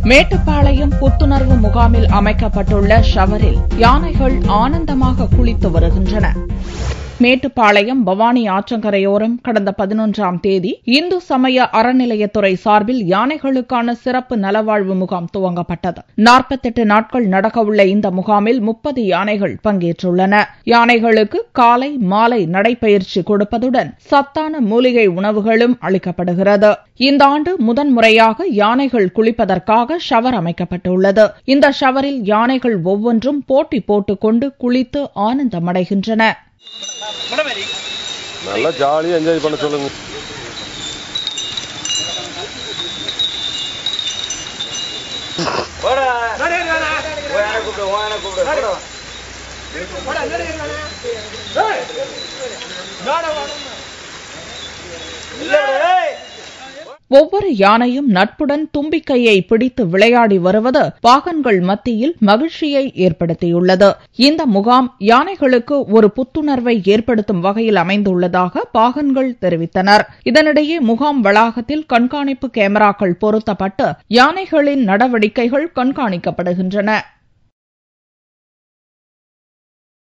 மேட்டுப்பாளையம் புத்துணர்வு முகாமில் அமைக்கப்பட்டுள்ள ஷவரில் யானைகள் ஆனந்தமாக குளித்து வருகின்றன. மேட்டுப்பாளையம் பவானி ஆற்றங்கரையோரம் கடந்த 11ஆம் தேதி இந்து சமய அறநிலையத்துறை சார்பில் யானைகளுக்கான சிறப்பு நலவாழ்வு முகாம் துவங்கப்பட்டது. 48 நாட்கள் நடக்கவுள்ள இந்த முகாமில் 30 யானைகள் பங்கேற்றுள்ளன. யானைகளுக்கு காலை மாலை நடைபயிற்சி கொடுப்பதுடன் சத்தான மூலிகை உணவுகளும் அளிக்கப்படுகிறது. இந்த ஆண்டு முதன்முறையாக யானைகள் குளிப்பதற்காக ஷவர் அமைக்கப்பட்டுள்ளது. இந்த ஷவரில் யானைகள் ஒவ்வொன்றும் போட்டி போட்டுக் கொண்டு குளித்து ஆனந்தமடைகின்றன. நல்லா ஜாலியா என்ஜாய் பண்ண சொல்லுங்க. ஒவ்வொரு யானையும் நட்புடன் தும்பிக்கையை பிடித்து விளையாடி வருவது பாகன்கள் மத்தியில் மகிழ்ச்சியை ஏற்படுத்தியுள்ளது. இந்த முகாம் யானைகளுக்கு ஒரு புத்துணர்வை ஏற்படுத்தும் வகையில் அமைந்துள்ளதாக பாகன்கள் தெரிவித்தனர். இதனிடையே முகாம் வளாகத்தில் கண்காணிப்பு கேமராக்கள் பொருத்தப்பட்டு யானைகளின் நடவடிக்கைகள் கண்காணிக்கப்படுகின்றன.